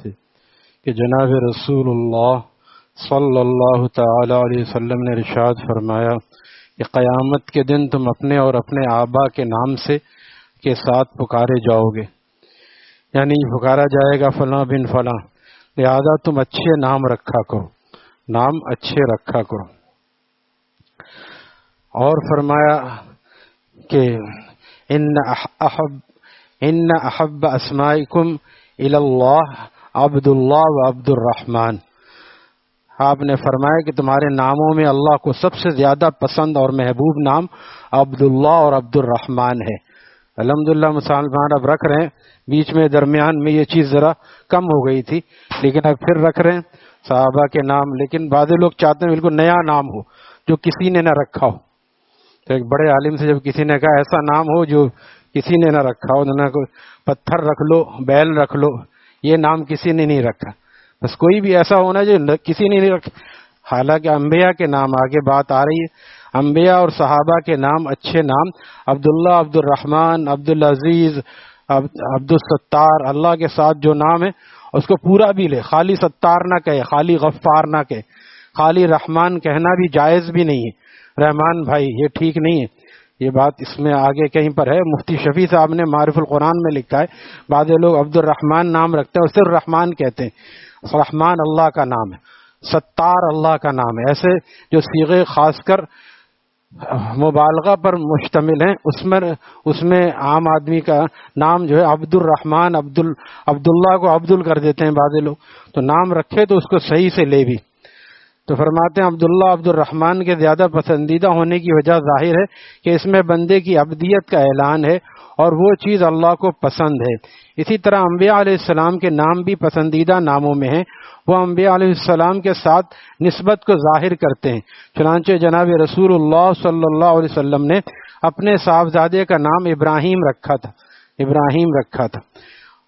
سے کہ جناب رسول اللہ صلی اللہ تعالی علیہ وسلم نے ارشاد فرمایا کہ قیامت کے دن تم اپنے اور اپنے آبا کے نام سے کے ساتھ پکارے جاؤ گے، یعنی پکارا جائے گا فلاں بن فلاں، لہذا تم اچھے نام رکھا کرو، نام اچھے رکھا کرو۔ اور فرمایا کہ ان احب اسمائکم الی اللہ عبد اللہ و عبد الرحمن، آپ نے فرمایا کہ تمہارے ناموں میں اللہ کو سب سے زیادہ پسند اور محبوب نام عبداللہ اور عبد الرحمن ہے۔ الحمدللہ مسلمان اب رکھ رہے ہیں، بیچ میں درمیان میں یہ چیز ذرا کم ہو گئی تھی، لیکن اب پھر رکھ رہے ہیں صحابہ کے نام، لیکن بعض لوگ چاہتے ہیں بالکل نیا نام ہو جو کسی نے نہ رکھا ہو۔ تو ایک بڑے عالم سے جب کسی نے کہا ایسا نام ہو جو کسی نے نہ رکھا ہو، نہ کوئی پتھر رکھ لو، بیل رکھ لو، یہ نام کسی نے نہیں رکھا، بس کوئی بھی ایسا ہونا جو کسی نے نہیں رکھا۔ حالانکہ انبیاء کے نام آگے بات آ رہی ہے، انبیاء اور صحابہ کے نام اچھے نام عبداللہ، عبد الرحمن، عبد العزیز، عبد الستار، اللہ کے ساتھ جو نام ہے اس کو پورا بھی لے، خالی ستار نہ کہے، خالی غفار نہ کہے، خالی رحمان کہنا بھی جائز بھی نہیں ہے، رحمان بھائی یہ ٹھیک نہیں ہے۔ یہ بات اس میں آگے کہیں پر ہے، مفتی شفیع صاحب نے معارف القرآن میں لکھا ہے، بعض لوگ عبد الرحمن نام رکھتے ہیں، صرف رحمان کہتے ہیں، رحمان اللہ کا نام ہے، ستار اللہ کا نام ہے۔ ایسے جو صیغے خاص کر مبالغہ پر مشتمل ہیں، اس میں عام آدمی کا نام جو ہے عبد الرحمن، عبداللہ کو عبدل کر دیتے ہیں بعض لوگ، تو نام رکھے تو اس کو صحیح سے لے بھی۔ تو فرماتے ہیں عبداللہ عبد الرحمن کے زیادہ پسندیدہ ہونے کی وجہ ظاہر ہے کہ اس میں بندے کی عبدیت کا اعلان ہے اور وہ چیز اللہ کو پسند ہے۔ اسی طرح انبیاء علیہ السلام کے نام بھی پسندیدہ ناموں میں ہیں، وہ انبیاء علیہ السلام کے ساتھ نسبت کو ظاہر کرتے ہیں۔ چنانچہ جناب رسول اللہ صلی اللہ علیہ وسلم نے اپنے صاحبزادے کا نام ابراہیم رکھا تھا،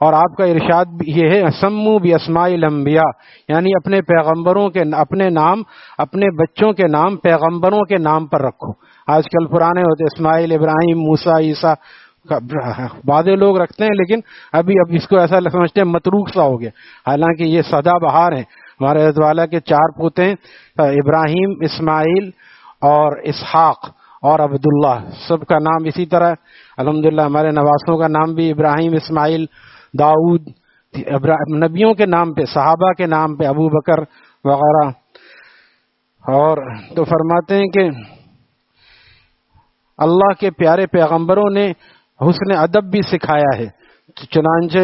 اور آپ کا ارشاد یہ ہے سمو باسماء الانبیاء، یعنی اپنے پیغمبروں کے اپنے نام، اپنے بچوں کے نام پیغمبروں کے نام پر رکھو۔ آج کل پرانے ہوتے اسماعیل، ابراہیم، موسیٰ، عیسیٰ، بعض لوگ رکھتے ہیں، لیکن اب اس کو ایسا سمجھتے ہیں متروک سا ہو گیا، حالانکہ یہ سدا بہار ہیں۔ ہمارے حضرت والا کے 4 پوتے ہیں، ابراہیم، اسماعیل اور اسحاق اور عبداللہ، سب کا نام اسی طرح۔ الحمدللہ ہمارے نواسوں کا نام بھی ابراہیم، اسماعیل، داؤد، نبیوں کے نام پہ، صحابہ کے نام پہ، ابو بکر وغیرہ۔ اور تو فرماتے ہیں کہ اللہ کے پیارے پیغمبروں نے حسن ادب بھی سکھایا ہے، چنانچہ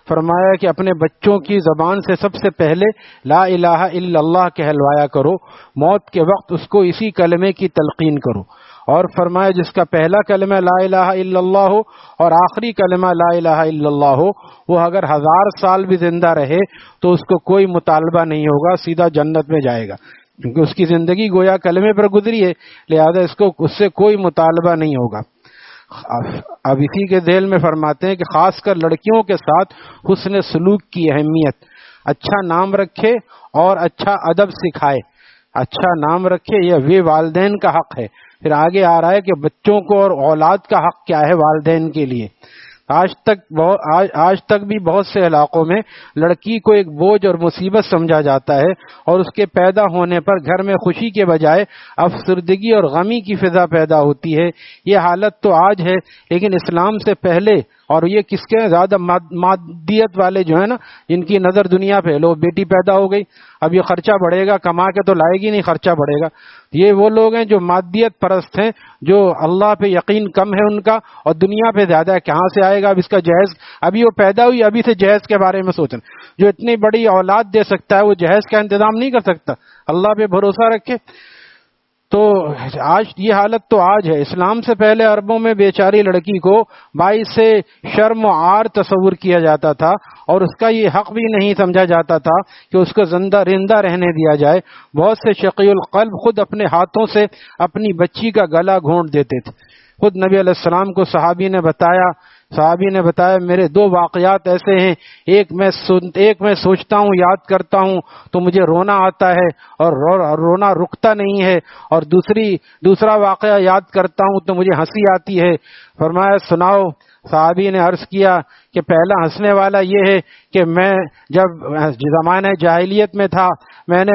فرمایا کہ اپنے بچوں کی زبان سے سب سے پہلے لا الہ الا اللہ کہلوایا کرو، موت کے وقت اس کو اسی کلمے کی تلقین کرو، اور فرمایا جس کا پہلا کلمہ لا الہ الا اللہ ہو اور آخری کلمہ لا الہ الا اللہ ہو، وہ اگر 1000 سال بھی زندہ رہے تو اس کو کوئی مطالبہ نہیں ہوگا، سیدھا جنت میں جائے گا، کیونکہ اس کی زندگی گویا کلمے پر گزری ہے، لہذا اس سے کوئی مطالبہ نہیں ہوگا۔ اب اسی کے ذیل میں فرماتے ہیں کہ خاص کر لڑکیوں کے ساتھ حسن سلوک کی اہمیت، اچھا نام رکھے اور اچھا ادب سکھائے، اچھا نام رکھے، یہ والدین کا حق ہے۔ پھر آگے آ رہا ہے کہ بچوں کو اور اولاد کا حق کیا ہے والدین کے لیے۔ آج تک بھی بہت سے علاقوں میں لڑکی کو ایک بوجھ اور مصیبت سمجھا جاتا ہے، اور اس کے پیدا ہونے پر گھر میں خوشی کے بجائے افسردگی اور غمی کی فضا پیدا ہوتی ہے۔ یہ حالت تو آج ہے، لیکن اسلام سے پہلے، اور یہ کس کے زیادہ مادیت والے جو ہیں نا، جن کی نظر دنیا پہ، لو بیٹی پیدا ہو گئی، اب یہ خرچہ بڑھے گا، کما کے تو لائے گی نہیں، خرچہ بڑھے گا۔ یہ وہ لوگ ہیں جو مادیت پرست ہیں، جو اللہ پہ یقین کم ہے ان کا، اور دنیا پہ زیادہ ہے، کہاں سے آئے گا اب اس کا جہیز، ابھی وہ پیدا ہوئی ابھی سے جہیز کے بارے میں سوچیں۔ جو اتنی بڑی اولاد دے سکتا ہے وہ جہیز کا انتظام نہیں کر سکتا، اللہ پہ بھروسہ رکھے۔ تو آج یہ حالت تو آج ہے، اسلام سے پہلے عربوں میں بیچاری لڑکی کو باعث شرم و عار تصور کیا جاتا تھا، اور اس کا یہ حق بھی نہیں سمجھا جاتا تھا کہ اس کو زندہ رہنے دیا جائے۔ بہت سے شقی القلب خود اپنے ہاتھوں سے اپنی بچی کا گلا گھونٹ دیتے تھے۔ خود نبی علیہ السلام کو صحابی نے بتایا میرے 2 واقعات ایسے ہیں، ایک میں سوچتا ہوں، یاد کرتا ہوں تو مجھے رونا آتا ہے اور رونا رکتا نہیں ہے، اور دوسرا واقعہ یاد کرتا ہوں تو مجھے ہنسی آتی ہے۔ فرمایا سناؤ۔ صحابی نے عرض کیا کہ پہلا ہنسنے والا یہ ہے کہ میں جب زمانہ جاہلیت میں تھا، میں نے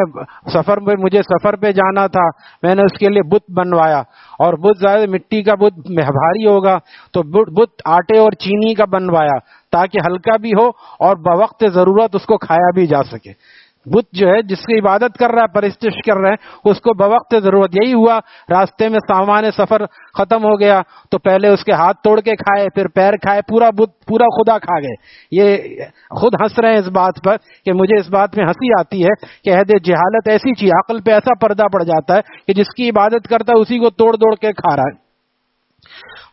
مجھے سفر پہ جانا تھا، میں نے اس کے لیے بت بنوایا، اور بت زیادہ مٹی کا بت بھاری ہوگا تو بت آٹے اور چینی کا بنوایا تاکہ ہلکا بھی ہو اور بوقت ضرورت اس کو کھایا بھی جا سکے۔ بت جو ہے جس کی عبادت کر رہا ہے، پرستش کر رہے ہیں، اس کو بوقت ضرورت یہی ہوا، راستے میں سامان سفر ختم ہو گیا تو پہلے اس کے ہاتھ توڑ کے کھائے، پھر پیر کھائے، پورا بت پورا خدا کھا گئے۔ یہ خود ہنس رہے ہیں اس بات پر کہ مجھے اس بات میں ہنسی آتی ہے کہ عہد جہالت ایسی چیز، عقل پہ ایسا پردہ پڑ جاتا ہے کہ جس کی عبادت کرتا ہے اسی کو توڑ توڑ کے کھا رہا ہے۔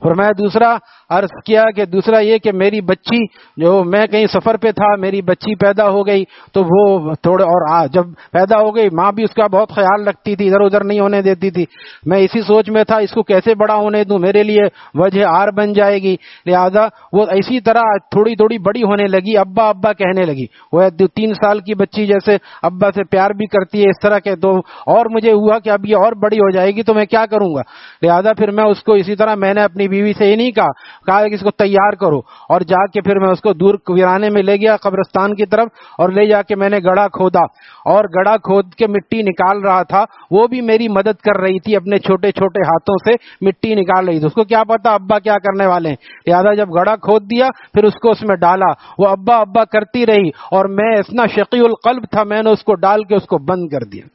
فرمایا دوسرا عرض کیا کہ دوسرا یہ کہ میری بچی، جو میں کہیں سفر پہ تھا، میری بچی پیدا ہو گئی تو وہ تھوڑے اور جب پیدا ہو گئی ماں بھی اس کا بہت خیال رکھتی تھی، ادھر ادھر نہیں ہونے دیتی تھی۔ میں اسی سوچ میں تھا اس کو کیسے بڑا ہونے دوں، میرے لیے وجہ آر بن جائے گی، لہذا وہ اسی طرح تھوڑی تھوڑی بڑی ہونے لگی، ابا ابا کہنے لگی۔ وہ 3 سال کی بچی جیسے ابا سے پیار بھی کرتی ہے اس طرح کے، تو اور مجھے ہوا کہ اب یہ اور بڑی ہو جائے گی تو میں کیا کروں گا، لہذا پھر میں اس کو اسی طرح میں نے اپنی بیوی سے یہ نہیں کہا کہ اس کو تیار کرو، اور جا کے پھر میں اس کو دور ویرانے میں لے گیا قبرستان کی طرف، اور لے جا کے میں نے گڑھا کھودا، اور گڑھا کھود کے مٹی نکال رہا تھا، وہ بھی میری مدد کر رہی تھی، اپنے چھوٹے چھوٹے ہاتھوں سے مٹی نکال رہی تھی۔ اس کو کیا پتا ابا کیا کرنے والے ہیں، لہذا جب گڑھا کھود دیا پھر اس کو اس میں ڈالا، وہ ابا ابا کرتی رہی، اور میں اتنا شقی القلب تھا میں نے اس کو ڈال کے اس کو بند کر دیا،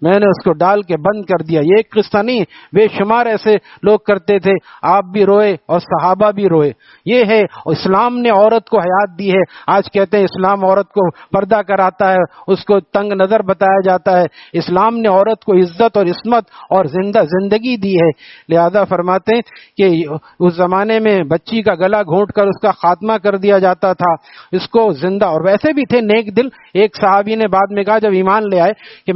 میں نے اس کو ڈال کے بند کر دیا۔ یہ ایک قصہ نہیں، بے شمار ایسے لوگ کرتے تھے، آپ بھی روئے اور صحابہ بھی روئے۔ یہ ہے اسلام نے عورت کو حیات دی ہے۔ آج کہتے ہیں اسلام عورت کو پردہ کراتا ہے، اس کو تنگ نظر بتایا جاتا ہے، اسلام نے عورت کو عزت اور عصمت اور زندگی دی ہے۔ لہذا فرماتے ہیں کہ اس زمانے میں بچی کا گلا گھونٹ کر اس کا خاتمہ کر دیا جاتا تھا، اس کو زندہ، اور ویسے بھی تھے نیک دل۔ ایک صحابی نے بعد میں کہا جب ایمان لے آئے کہ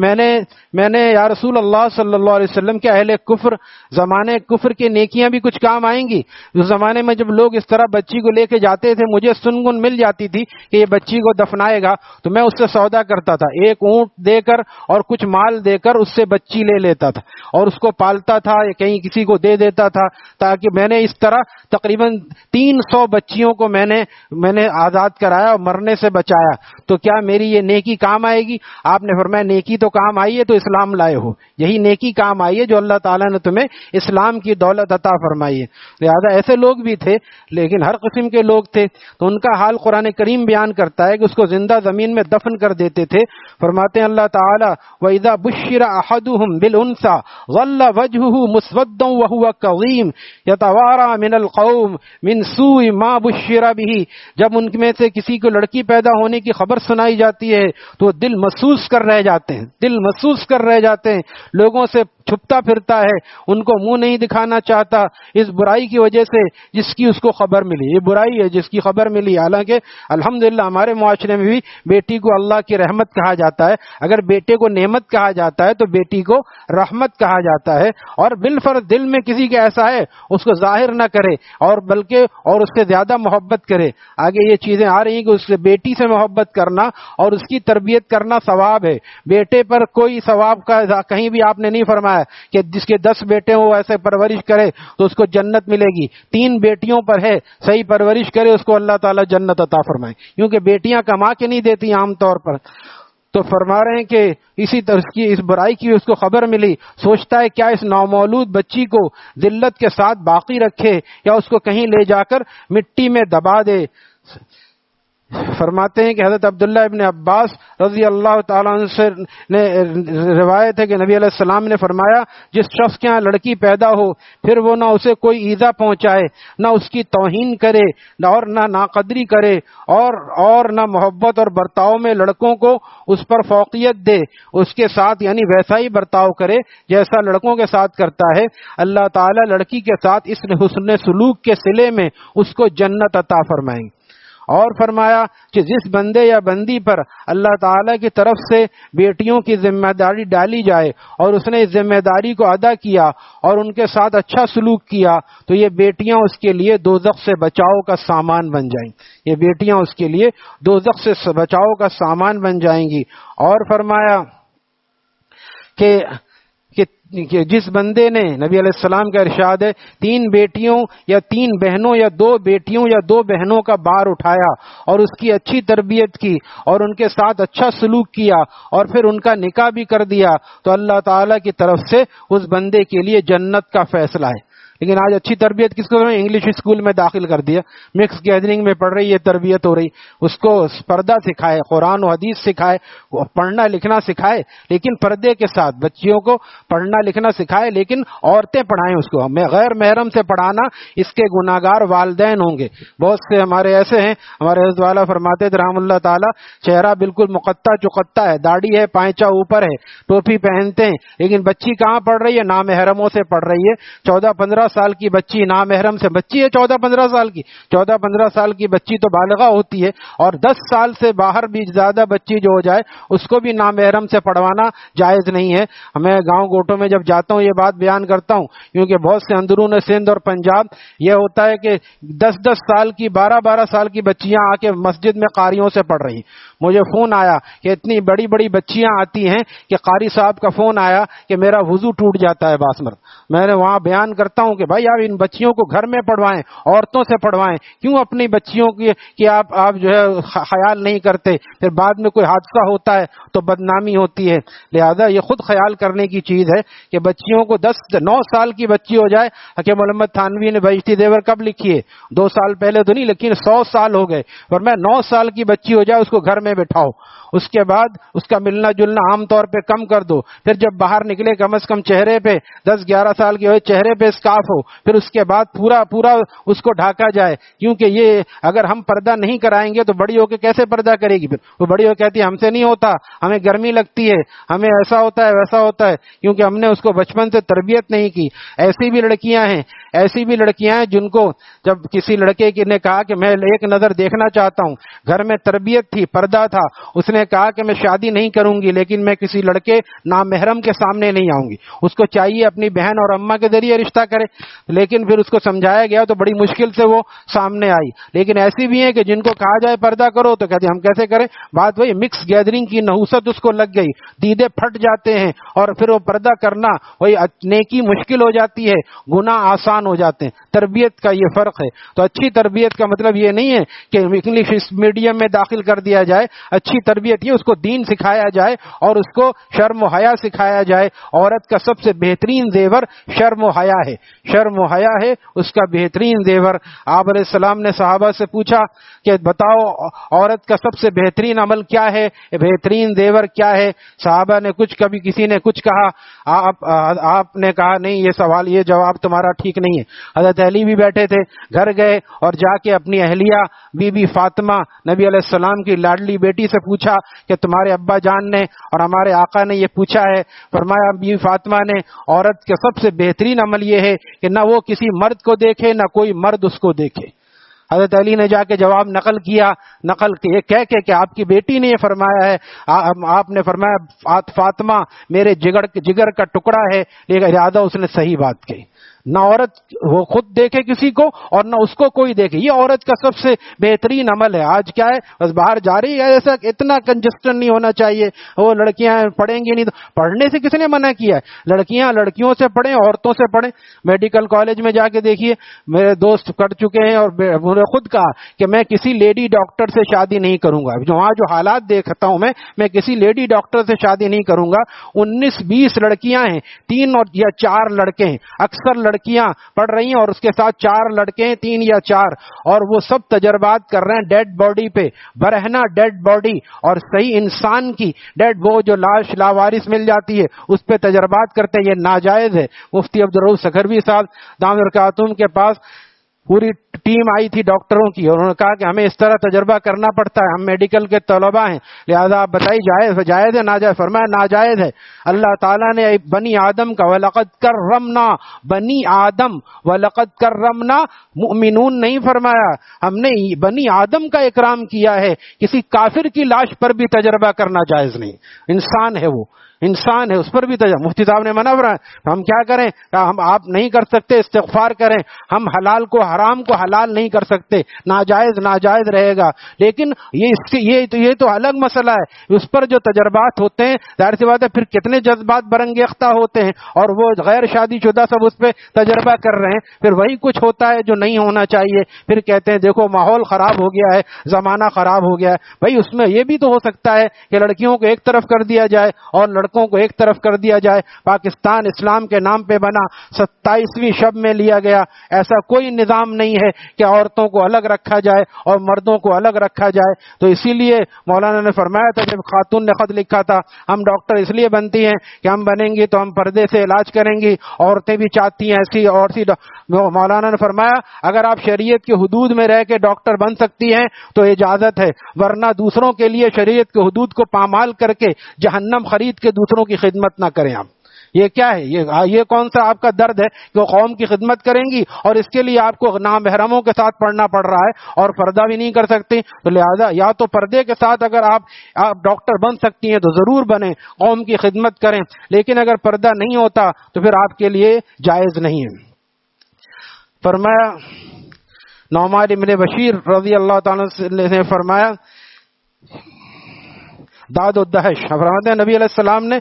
میں نے یا رسول اللہ صلی اللہ علیہ وسلم کے اہل کفر زمانے کفر کی نیکیاں بھی کچھ کام آئیں گی؟ اس زمانے میں جب لوگ اس طرح بچی کو لے کے جاتے تھے، مجھے سنگن مل جاتی تھی کہ یہ بچی کو دفنائے گا تو میں اس سے سودا کرتا تھا، ایک اونٹ دے کر اور کچھ مال دے کر اس سے بچی لے لیتا تھا اور اس کو پالتا تھا، یا کہیں کسی کو دے دیتا تھا، تاکہ میں نے اس طرح تقریباً 300 بچیوں کو میں نے آزاد کرایا اور مرنے سے بچایا۔ تو کیا میری یہ نیکی کام آئے گی؟ آپ نے فرمایا نیکی تو کام آئی ہے تو اسلام لائے ہو، یہی نیکی کام آئی ہے جو اللہ تعالیٰ نے تمہیں اسلام کی دولت عطا فرمائی ہے۔ لہذا ایسے لوگ بھی تھے، لیکن ہر قسم کے لوگ تھے، تو ان کا حال قرآن کریم بیان کرتا ہے کہ اس کو زندہ زمین میں دفن کر دیتے تھے۔ فرماتے ہیں اللہ تعالیٰ وَإِذَا بُشِّرَ أَحَدُهُمْ بِالْأُنثَىٰ ظَلَّ وَجْهُهُ مُسْوَدًّا وَهُوَ كَظِيمٌ يَتَوَارَىٰ مِنَ الْقَوْمِ مِنْ سُوءِ مَا بُشِّرَ بِهِ، جب ان میں سے کسی کو لڑکی پیدا ہونے کی خبر سنائی جاتی ہے تو دل محسوس کر رہ جاتے ہیں، دل محسوس کر رہ جاتے ہیں، لوگوں سے چھپتا پھرتا ہے، ان کو منہ نہیں دکھانا چاہتا اس برائی کی وجہ سے جس کی اس کو خبر ملی۔ یہ برائی ہے جس کی خبر ملی، حالانکہ الحمدللہ ہمارے معاشرے میں بھی بیٹی کو اللہ کی رحمت کہا جاتا ہے، اگر بیٹے کو نعمت کہا جاتا ہے تو بیٹی کو رحمت کہا جاتا ہے، اور بالفرض دل میں کسی کا ایسا ہے اس کو ظاہر نہ کرے اور بلکہ اور اس سے زیادہ محبت کرے۔ آگے یہ چیزیں آ رہی ہیں کہ اس سے بیٹی سے محبت کرنا اور اس کی تربیت کرنا ثواب ہے، بیٹے پر کوئی ثواب کا کہیں بھی آپ نے نہیں فرمایا کہ جس کے 10 بیٹے ہوں ایسے پرورش کرے تو اس کو جنت ملے گی، 3 بیٹیوں پر ہے صحیح پرورش کرے اس کو اللہ تعالیٰ جنت عطا فرمائے، کیونکہ بیٹیاں کما کے نہیں دیتی عام طور پر۔ تو فرما رہے ہیں کہ اسی طرح کی اس برائی کی اس کو خبر ملی، سوچتا ہے کیا اس نومولود بچی کو ذلت کے ساتھ باقی رکھے یا اس کو کہیں لے جا کر مٹی میں دبا دے۔ فرماتے ہیں کہ حضرت عبداللہ ابن عباس رضی اللہ تعالیٰ عنہ سے روایت ہے کہ نبی علیہ السلام نے فرمایا جس شخص کے ہاں لڑکی پیدا ہو پھر وہ نہ اسے کوئی ایذا پہنچائے، نہ اس کی توہین کرے اور نہ ناقدری کرے، اور نہ محبت اور برتاؤ میں لڑکوں کو اس پر فوقیت دے، اس کے ساتھ یعنی ویسا ہی برتاؤ کرے جیسا لڑکوں کے ساتھ کرتا ہے، اللہ تعالیٰ لڑکی کے ساتھ اس حسن سلوک کے صلے میں اس کو جنت عطا فرمائیں گے۔ اور فرمایا کہ جس بندے یا بندی پر اللہ تعالیٰ کی طرف سے بیٹیوں کی ذمہ داری ڈالی جائے اور اس نے اس ذمہ داری کو ادا کیا اور ان کے ساتھ اچھا سلوک کیا تو یہ بیٹیاں اس کے لیے دوزخ سے بچاؤ کا سامان بن جائیں، یہ بیٹیاں اس کے لیے دوزخ سے بچاؤ کا سامان بن جائیں گی۔ اور فرمایا کہ کہ جس بندے نے، نبی علیہ السلام کا ارشاد ہے، 3 بیٹیوں یا 3 بہنوں یا 2 بیٹیوں یا 2 بہنوں کا بار اٹھایا اور اس کی اچھی تربیت کی اور ان کے ساتھ اچھا سلوک کیا اور پھر ان کا نکاح بھی کر دیا، تو اللہ تعالی کی طرف سے اس بندے کے لیے جنت کا فیصلہ ہے۔ لیکن آج اچھی تربیت کس کو؟ انگلش اسکول میں داخل کر دیا، مکس گیدرنگ میں پڑھ رہی ہے، تربیت ہو رہی، اس کو پردہ سکھائے، قرآن و حدیث سکھائے، پڑھنا لکھنا سکھائے، لیکن پردے کے ساتھ بچیوں کو پڑھنا لکھنا سکھائے، لیکن عورتیں پڑھائیں اس کو، غیر محرم سے پڑھانا، اس کے گناہگار والدین ہوں گے۔ بہت سے ہمارے ایسے ہیں، ہمارے حضرت والا فرماتے تھے رحم اللہ تعالی، چہرہ بالکل مقطع چقطع ہے، داڑھی ہے، پائچا اوپر ہے، ٹوپی پہنتے ہیں، لیکن بچی کہاں پڑھ رہی ہے؟ نامحرموں سے پڑھ رہی ہے۔ 14-15 سال کی بچی نامحرم سے، بچی ہے 14-15 سال کی، 14-15 سال کی بچی تو بالغہ ہوتی ہے، اور 10 سال سے باہر بھی زیادہ بچی جو ہو جائے اس کو بھی نامحرم سے پڑھوانا جائز نہیں ہے۔ میں گاؤں گوٹوں میں جب جاتا ہوں یہ بات بیان کرتا ہوں، کیونکہ بہت سے اندرون سندھ اور پنجاب یہ ہوتا ہے کہ 10-10 سال کی، 12-12 سال کی بچیاں آ کے مسجد میں قاریوں سے پڑھ رہی۔ مجھے فون آیا کہ اتنی بڑی بڑی بچیاں آتی ہیں کہ قاری صاحب کا فون آیا کہ میرا وضو ٹوٹ جاتا ہے باسمر۔ میں نے وہاں بیان کرتا ہوں کہ بھائی آپ ان بچیوں کو گھر میں پڑھوائیں، عورتوں سے پڑھوائیں، کیوں اپنی بچیوں کی آپ جو ہے خیال نہیں کرتے؟ پھر بعد میں کوئی حادثہ ہوتا ہے تو بدنامی ہوتی ہے۔ لہذا یہ خود خیال کرنے کی چیز ہے کہ بچیوں کو 9 سال کی بچی ہو جائے، حکیم محمد تھانوی نے بہشتی زیور کب لکھی ہے؟ 2 سال پہلے تو نہیں، لیکن 100 سال ہو گئے، اور میں 9 سال کی بچی ہو جائے اس کو گھر میں بٹھاؤ، اس کے بعد اس کا ملنا جلنا عام طور پہ کم کر دو، پھر جب باہر نکلے کم از کم چہرے پہ 10-11 سال کی ہوئے چہرے پہ اسکارف ہو، پھر اس کے بعد پورا اس کو ڈھاکا جائے، کیونکہ یہ اگر ہم پردہ نہیں کرائیں گے تو بڑی ہو کے کیسے پردہ کرے گی؟ پھر وہ بڑی ہو کہتی ہے ہم سے نہیں ہوتا، ہمیں گرمی لگتی ہے، ہمیں ایسا ہوتا ہے ویسا ہوتا ہے، کیونکہ ہم نے اس کو بچپن سے تربیت نہیں کی۔ ایسی بھی لڑکیاں ہیں جن کو جب کسی لڑکے نے کہا کہ میں ایک نظر دیکھنا چاہتا ہوں، گھر میں تربیت تھی، پردہ تھا، اس نے کہا کہ میں شادی نہیں کروں گی لیکن میں کسی لڑکے نامحرم کے سامنے نہیں آؤں گی۔ اس کو چاہیے اپنی بہن اور اماں کے ذریعے رشتہ کرے، لیکن پھر اس کو سمجھایا گیا تو بڑی مشکل سے وہ سامنے آئی۔ لیکن ایسی بھی ہیں کہ جن کو کہا جائے پردہ کرو تو کہتے ہیں ہم کیسے کریں؟ بات وہی مکس گیدرنگ کی نحوست اس کو لگ گئی، دیدے پھٹ جاتے ہیں، اور پھر وہ پردہ کرنا وہی نیکی مشکل ہو جاتی ہے، گناہ آسان ہو جاتے ہیں۔ تربیت کا یہ فرق ہے۔ تو اچھی تربیت کا مطلب یہ نہیں ہے کہ انگلش میڈیم میں داخل کر دیا جائے، اچھی تربیت یہ اس کو دین سکھایا جائے اور اس کو شرم و حیا سکھایا جائے۔ عورت کا سب سے بہترین زیور شرم و حیا ہے، شرم و حیا ہے اس کا بہترین زیور۔ آپ علیہ السلام نے صحابہ سے پوچھا کہ بتاؤ عورت کا سب سے بہترین عمل کیا ہے، بہترین زیور کیا ہے؟ صحابہ نے کبھی کسی نے کچھ کہا، آپ نے کہا نہیں یہ جواب تمہارا ٹھیک نہیں ہے۔ حضرت علی بھی بیٹھے تھے، گھر گئے اور جا کے اپنی اہلیہ بی بی فاطمہ نبی علیہ السلام کی لاڈلی بیٹی سے پوچھا کہ تمہارے ابا جان نے اور ہمارے آقا نے یہ پوچھا ہے۔ فرمایا بی بی فاطمہ نے عورت کا سب سے بہترین عمل یہ ہے کہ نہ وہ کسی مرد کو دیکھے نہ کوئی مرد اس کو دیکھے۔ حضرت علی نے جا کے جواب نقل یہ کہہ کے کہ آپ کی بیٹی نے یہ فرمایا ہے، آپ نے فرمایا فاطمہ میرے جگر کا ٹکڑا ہے، لیکن ارادہ اس نے صحیح بات کہی۔ نہ عورت وہ خود دیکھے کسی کو اور نہ اس کو کوئی دیکھے، یہ عورت کا سب سے بہترین عمل ہے۔ آج کیا ہے، بس باہر جا رہی ہے، ایسا اتنا کنجسٹن نہیں ہونا چاہیے، وہ لڑکیاں پڑھیں گی نہیں تو پڑھنے سے کس نے منع کیا ہے؟ لڑکیاں لڑکیوں سے پڑھیں، عورتوں سے پڑھیں۔ میڈیکل کالج میں جا کے دیکھیے، میرے دوست کر چکے ہیں اور انہوں نے خود کہا کہ میں کسی لیڈی ڈاکٹر سے شادی نہیں کروں گا۔ وہاں جو حالات دیکھتا ہوں میں کسی لیڈی ڈاکٹر سے شادی نہیں کروں گا۔ 19-20 لڑکیاں ہیں، 3 یا 4 لڑکے ہیں، اکثر لڑکیاں پڑھ رہی ہیں اور اس کے ساتھ 4 لڑکے ہیں، 3 یا 4، اور وہ سب تجربات کر رہے ہیں ڈیڈ باڈی پہ، برہنہ ڈیڈ باڈی اور صحیح انسان کی ڈیڈ، وہ جو لاش لاوارث مل جاتی ہے اس پہ تجربات کرتے ہیں۔ یہ ناجائز ہے۔ مفتی عبدالرؤف سکھروی صاحب دامت برکاتہم کے پاس پوری ٹیم آئی تھی ڈاکٹروں کی، اور انہوں نے کہا کہ ہمیں اس طرح تجربہ کرنا پڑتا ہے، ہم میڈیکل کے طلباء ہیں، لہذا آپ بتائیے جائز ہے ناجائز؟ فرمایا ناجائز ہے۔ اللہ تعالیٰ نے بنی آدم کا وَلَقَدْ كَرَّمْنَا بنی آدم وَلَقَدْ كَرَّمْنَا مُؤْمِنُون نہیں فرمایا، ہم نے بنی آدم کا اکرام کیا ہے۔ کسی کافر کی لاش پر بھی تجربہ کرنا جائز نہیں، انسان ہے وہ، انسان ہے، اس پر بھی مفتی صاحب نے منع فرمایا، ہم کیا کریں؟ ہم آپ نہیں کر سکتے، استغفار کریں، ہم حلال کو حرام کو حلال نہیں کر سکتے، ناجائز ناجائز رہے گا، لیکن یہ تو الگ مسئلہ ہے، اس پر جو تجربات ہوتے ہیں ظاہر سی بات ہے پھر کتنے جذبات برانگیختہ ہوتے ہیں، اور وہ غیر شادی شدہ سب اس پہ تجربہ کر رہے ہیں، پھر وہی کچھ ہوتا ہے جو نہیں ہونا چاہیے، پھر کہتے ہیں دیکھو ماحول خراب ہو گیا ہے، زمانہ خراب ہو گیا ہے۔ بھائی اس میں یہ بھی تو ہو سکتا ہے کہ لڑکیوں کو ایک طرف کر دیا جائے اور لڑکوں کو ایک طرف کر دیا جائے، پاکستان اسلام کے نام پہ بنا، 27ویں شب میں لیا گیا، ایسا کوئی نظام نہیں ہے کہ عورتوں کو الگ رکھا جائے اور مردوں کو الگ رکھا جائے۔ تو اسی لیے مولانا نے فرمایا تھا، جب خاتون نے خط لکھا تھا، ہم ڈاکٹر اس لیے بنتی ہیں کہ ہم بنیں گی تو ہم پردے سے علاج کریں گی، عورتیں بھی چاہتی ہیں ایسی اور سی۔ مولانا نے فرمایا اگر آپ شریعت کے حدود میں رہ کے ڈاکٹر بن سکتی ہیں تو اجازت ہے، ورنہ دوسروں کے لیے شریعت کے حدود کو پامال کر کے جہنم خرید کے دوسروں کی خدمت نہ کریں آپ۔ یہ کیا ہے؟ یہ کون سا آپ کا درد ہے کہ وہ قوم کی خدمت کریں گی اور اس کے لیے آپ کو نامحرموں کے ساتھ پڑھنا پڑ رہا ہے اور پردہ بھی نہیں کر سکتی؟ تو لہذا یا تو پردے کے ساتھ اگر آپ ڈاکٹر بن سکتی ہیں تو ضرور بنیں، قوم کی خدمت کریں، لیکن اگر پردہ نہیں ہوتا تو پھر آپ کے لیے جائز نہیں ہے۔ فرمایا نعمان بن بشیر رضی اللہ تعالیٰ نے فرمایا داد و دہش، فرماتے ہیں نبی علیہ السلام نے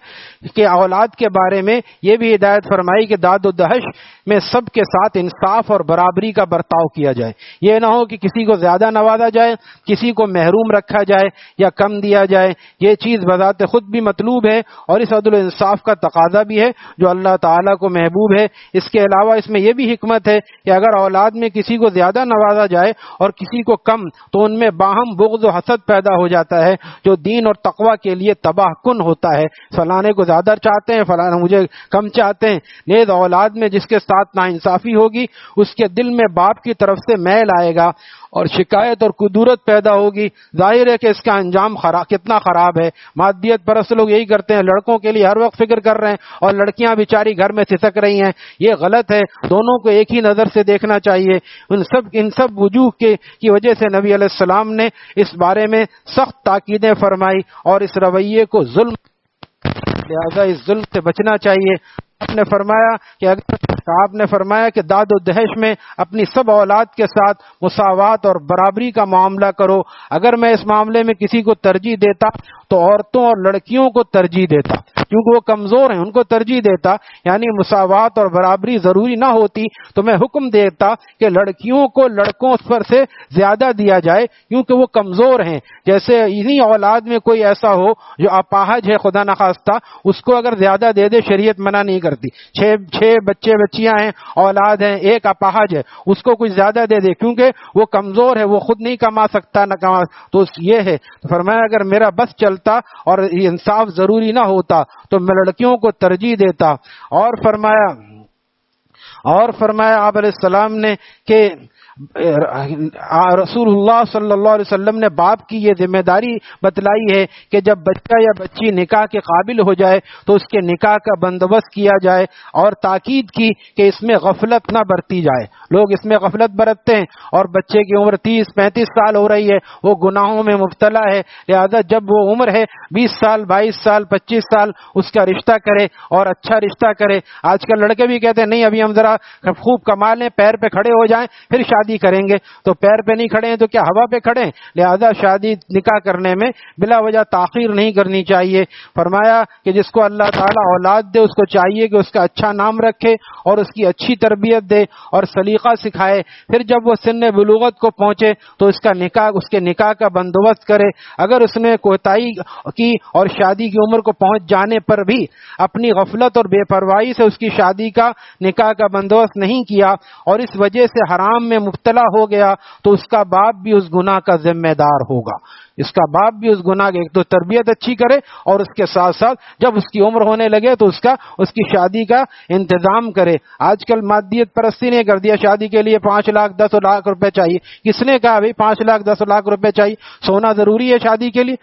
کہ اولاد کے بارے میں یہ بھی ہدایت فرمائی کہ داد و دہش میں سب کے ساتھ انصاف اور برابری کا برتاؤ کیا جائے، یہ نہ ہو کہ کسی کو زیادہ نوازا جائے، کسی کو محروم رکھا جائے یا کم دیا جائے، یہ چیز بذات خود بھی مطلوب ہے اور اس عدل و انصاف کا تقاضا بھی ہے جو اللہ تعالیٰ کو محبوب ہے۔ اس کے علاوہ اس میں یہ بھی حکمت ہے کہ اگر اولاد میں کسی کو زیادہ نوازا جائے اور کسی کو کم تو ان میں باہم بغض و حسد پیدا ہو جاتا ہے جو دین اور تقوی کے لیے تباہ کن ہوتا ہے، فلانے کو زیادہ چاہتے ہیں، فلانے مجھے کم چاہتے ہیں۔ نیز اولاد میں جس کے ساتھ ناانصافی ہوگی اس کے دل میں باپ کی طرف سے میل آئے گا اور شکایت اور کدورت پیدا ہوگی، ظاہر ہے کہ اس کا انجام کتنا خراب ہے۔ مادیت پرست لوگ یہی کرتے ہیں، لڑکوں کے لیے ہر وقت فکر کر رہے ہیں اور لڑکیاں بیچاری گھر میں سسک رہی ہیں، یہ غلط ہے، دونوں کو ایک ہی نظر سے دیکھنا چاہیے۔ ان سب وجوہ کی وجہ سے نبی علیہ السلام نے اس بارے میں سخت تاکیدیں فرمائی اور اس رویے کو ظلم، لہذا اس ظلم سے بچنا چاہیے۔ آپ نے فرمایا کہ داد و دہش میں اپنی سب اولاد کے ساتھ مساوات اور برابری کا معاملہ کرو۔ اگر میں اس معاملے میں کسی کو ترجیح دیتا تو عورتوں اور لڑکیوں کو ترجیح دیتا، کیونکہ وہ کمزور ہیں، ان کو ترجیح دیتا، یعنی مساوات اور برابری ضروری نہ ہوتی تو میں حکم دیتا کہ لڑکیوں کو لڑکوں پر سے زیادہ دیا جائے کیونکہ وہ کمزور ہیں۔ جیسے انہی اولاد میں کوئی ایسا ہو جو اپاہج ہے، خدا نخواستہ، اس کو اگر زیادہ دے دے شریعت منع نہیں کرتی۔ 6 بچے بچیاں ہیں، اولاد ہیں، ایک اپاہج ہے، اس کو کچھ زیادہ دے دے کیونکہ وہ کمزور ہے، وہ خود نہیں کما سکتا، نہ کما، تو یہ ہے۔ فرمایا اگر میرا بس چلتا اور انصاف ضروری نہ ہوتا تو میں لڑکیوں کو ترجیح دیتا۔ اور فرمایا آپ علیہ السلام نے کہ رسول اللہ صلی اللہ علیہ وسلم نے باپ کی یہ ذمہ داری بتلائی ہے کہ جب بچہ یا بچی نکاح کے قابل ہو جائے تو اس کے نکاح کا بندوبست کیا جائے، اور تاکید کی کہ اس میں غفلت نہ برتی جائے۔ لوگ اس میں غفلت برتتے ہیں اور بچے کی عمر 30-35 سال ہو رہی ہے، وہ گناہوں میں مبتلا ہے، لہذا جب وہ عمر ہے 20 سال 22 سال 25 سال اس کا رشتہ کرے اور اچھا رشتہ کرے۔ آج کل لڑکے بھی کہتے ہیں نہیں ابھی ہم ذرا خوب کما لیں، پیر پہ کھڑے ہو جائیں پھر شادی کریں گے، تو پیر پہ نہیں کھڑے ہیں تو کیا ہوا پہ کھڑے ہیں؟ لہذا شادی نکاح کرنے میں بلا وجہ تاخیر نہیں کرنی چاہیے۔ فرمایا کہ جس کو اللہ تعالیٰ اولاد دے اس کو چاہیے کہ اس کا اچھا نام رکھے اور اس کی اچھی تربیت دے اور سلیقہ سکھائے، پھر جب وہ سن بلوغت کو پہنچے تو اس کے نکاح کا بندوبست کرے۔ اگر اس نے کوتاہی کی اور شادی کی عمر کو پہنچ جانے پر بھی اپنی غفلت اور بے پرواہی سے اس کی شادی کا نکاح کا بندوبست نہیں کیا اور اس وجہ سے حرام میں مبتلا ہو گیا تو اس کا باپ بھی اس گناہ کا ذمہ دار ہوگا۔ اس کا باپ بھی اس گناہ کی ایک تو تربیت اچھی کرے اور اس کے ساتھ ساتھ جب اس کی عمر ہونے لگے تو اس کی شادی کا انتظام کرے۔ آج کل مادیت پرستی نے کر دیا، شادی کے لیے 5 لاکھ 10 لاکھ روپے چاہیے۔ کس نے کہا بھائی 5 لاکھ 10 لاکھ روپے چاہیے؟ سونا ضروری ہے شادی کے لیے؟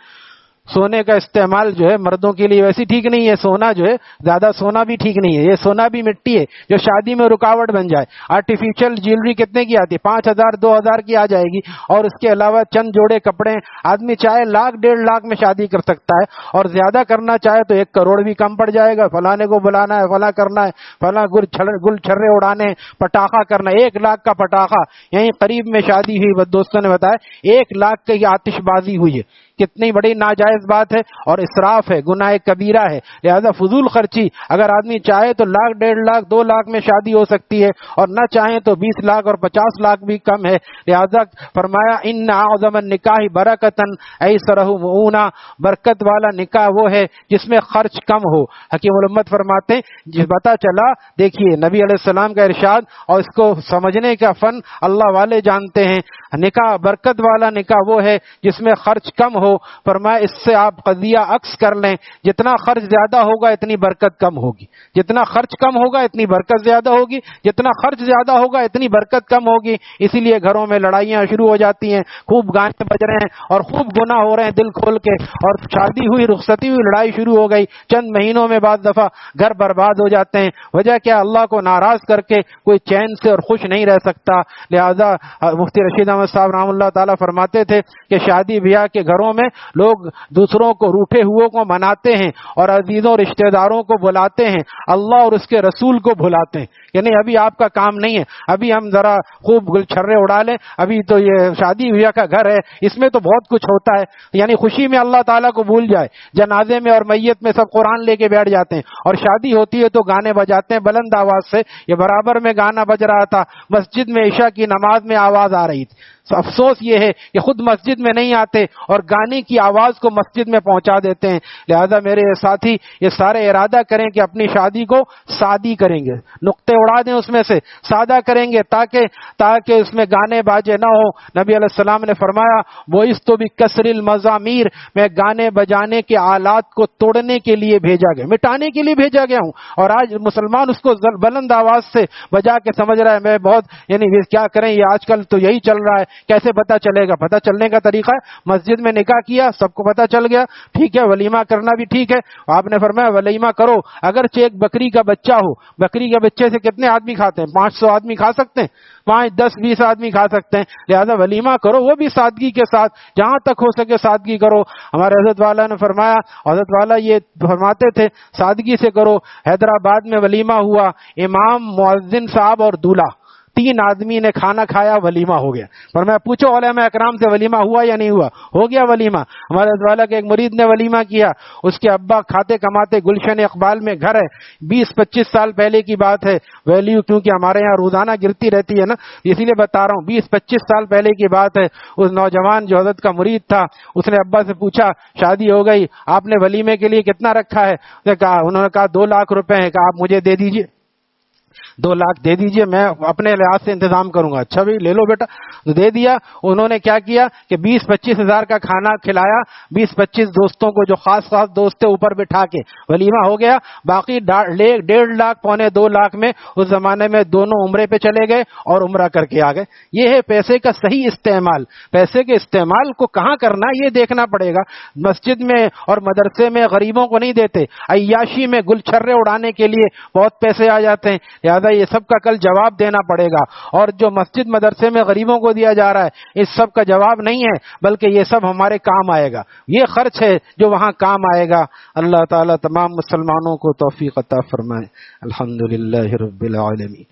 سونے کا استعمال جو ہے مردوں کے لیے ویسی ٹھیک نہیں ہے. سونا جو ہے زیادہ سونا بھی ٹھیک نہیں ہے. یہ سونا بھی مٹی ہے جو شادی میں رکاوٹ بن جائے. آرٹیفیشل جیولری کتنے کی آتی ہے؟ 5,000 2,000 کی آ جائے گی. اور اس کے علاوہ چند جوڑے کپڑے. آدمی چاہے 1,00,000 1,50,000 میں شادی کر سکتا ہے, اور زیادہ کرنا چاہے تو 1 کروڑ بھی کم پڑ جائے گا. فلانے کو بلانا ہے, فلاں کرنا ہے, فلاں گل چھرے اڑانے, پٹاخہ کرنا. 1,00,000 کا پٹاخہ. یہیں قریب میں شادی ہوئی, دوستوں نے بتایا 1,00,000 کی آتش بازی ہوئی ہے. کتنی بڑی ناجائز بات ہے اور اسراف ہے, گناہ کبیرہ ہے. لہذا فضول خرچی اگر آدمی چاہے تو 1,00,000 1,50,000 2,00,000 میں شادی ہو سکتی ہے, اور نہ چاہیں تو 20 لاکھ اور 50 لاکھ بھی کم ہے. لہذا فرمایا ان اعظم النکاح برکتن ایسرہ مؤونہ, برکت والا نکاح وہ ہے جس میں خرچ کم ہو. حکیم الامت فرماتے ہیں جس پتہ چلا, دیکھیے نبی علیہ السلام کا ارشاد, اور اس کو سمجھنے کا فن اللہ والے جانتے ہیں. نکاح برکت والا نکاح وہ ہے جس میں خرچ کم ہو. فرمایا اس سے آپ قضیہ عکس کر لیں, جتنا خرچ زیادہ ہوگا اتنی برکت کم ہوگی, جتنا خرچ کم ہوگا اتنی برکت زیادہ ہوگی, جتنا خرچ زیادہ ہوگا اتنی برکت کم ہوگی. اسی لیے گھروں میں لڑائیاں شروع ہو جاتی ہیں, خوب گانے بج رہے ہیں اور خوب گناہ ہو رہے ہیں دل کھول کے, اور شادی ہوئی رخصتی ہوئی لڑائی شروع ہو گئی, چند مہینوں میں بعض دفعہ گھر برباد ہو جاتے ہیں. وجہ کیا؟ اللہ کو ناراض کر کے کوئی چین سے اور خوش نہیں رہ سکتا. لہذا مفتی رشید احمد صاحب رحمہ اللہ تعالیٰ فرماتے تھے کہ شادی بیاہ کے گھروں میں لوگ دوسروں کو, روٹھے ہوئے کو مناتے ہیں اور عزیزوں رشتہ داروں کو بلاتے ہیں, اللہ اور اس کے رسول کو بلاتے ہیں. یعنی ابھی آپ کا کام نہیں ہے, ابھی ہم ذرا خوب گل چھرے اڑا لیں, ابھی تو یہ شادی بیاہ کا گھر ہے, اس میں تو بہت کچھ ہوتا ہے. یعنی خوشی میں اللہ تعالیٰ کو بھول جائے. جنازے میں اور میت میں سب قرآن لے کے بیٹھ جاتے ہیں, اور شادی ہوتی ہے تو گانے بجاتے ہیں بلند آواز سے. یہ برابر میں گانا بج رہا تھا, مسجد میں عشاء کی نماز میں آواز آ رہی تھی. افسوس یہ ہے کہ خود مسجد میں نہیں آتے اور گانے کی آواز کو مسجد میں پہنچا دیتے ہیں. لہذا میرے ساتھی یہ سارے ارادہ کریں کہ اپنی شادی کو سادی کریں گے, نقطے اڑا دیں اس میں سے, سادہ کریں گے تاکہ اس میں گانے باجے نہ ہو. نبی علیہ السلام نے فرمایا بوئستو بکسر المزامیر, میں گانے بجانے کے آلات کو توڑنے کے لیے بھیجا گیا, مٹانے کے لیے بھیجا گیا ہوں. اور آج مسلمان اس کو بلند آواز سے بجا کے سمجھ رہا ہے میں بہت, یعنی کیا کریں, یہ آج کل تو یہی چل رہا ہے. کیسے پتہ چلے گا؟ پتہ چلنے کا طریقہ ہے مسجد میں نکاح کیا, سب کو پتہ چل گیا, ٹھیک ہے. ولیمہ کرنا بھی ٹھیک ہے, آپ نے فرمایا ولیمہ کرو, اگرچہ ایک بکری کا بچہ ہو. بکری کے بچے سے کتنے آدمی کھاتے ہیں؟ 500 آدمی کھا سکتے ہیں, 5 10 20 آدمی کھا سکتے ہیں. لہذا ولیمہ کرو, وہ بھی سادگی کے ساتھ, جہاں تک ہو سکے سادگی کرو. ہمارے حضرت والا نے فرمایا, حضرت والا یہ فرماتے تھے سادگی سے کرو. حیدرآباد میں ولیمہ ہوا, امام, مؤذن صاحب اور دولہا, 3 آدمی نے کھانا کھایا, ولیمہ ہو گیا. پر میں پوچھو علماء اکرام سے ولیمہ ہوا یا نہیں ہوا؟ ہو گیا ولیمہ. ہمارے حضرت والا کے ایک مرید نے ولیمہ کیا, اس کے ابا کھاتے کماتے گلشن اقبال میں گھر ہے, 20-25 سال پہلے کی بات ہے. ویلیو کیونکہ ہمارے یہاں روزانہ گرتی رہتی ہے نا, اسی لیے بتا رہا ہوں, 20-25 سال پہلے کی بات ہے. اس نوجوان جو حضرت کا مرید تھا, اس نے ابا سے پوچھا شادی ہو گئی, آپ نے ولیمے کے لیے کتنا رکھا ہے؟ انہوں نے کہا 2 لاکھ روپے ہیں. کہا آپ مجھے دے دیجئے, 2 لاکھ دے دیجئے, میں اپنے لحاظ سے انتظام کروں گا. اچھا بھی لے لو بیٹا, تو دے دیا. انہوں نے کیا کیا کہ 20-25 ہزار کا کھانا کھلایا, 20-25 دوستوں کو جو خاص دوست تھے اوپر بٹھا کے ولیمہ ہو گیا. باقی 1.5 لاکھ 2.25 لاکھ میں اس زمانے میں دونوں عمرے پہ چلے گئے اور عمرہ کر کے آ گئے. یہ ہے پیسے کا صحیح استعمال. پیسے کے استعمال کو کہاں کرنا یہ دیکھنا پڑے گا. مسجد میں اور مدرسے میں غریبوں کو نہیں دیتے, عیاشی میں گل چھرے اڑانے کے لیے بہت پیسے آ جاتے ہیں. لہذا یہ سب کا کل جواب دینا پڑے گا. اور جو مسجد مدرسے میں غریبوں کو دیا جا رہا ہے, اس سب کا جواب نہیں ہے, بلکہ یہ سب ہمارے کام آئے گا. یہ خرچ ہے جو وہاں کام آئے گا. اللہ تعالیٰ تمام مسلمانوں کو توفیق عطا فرمائے. الحمدللہ رب العالمین.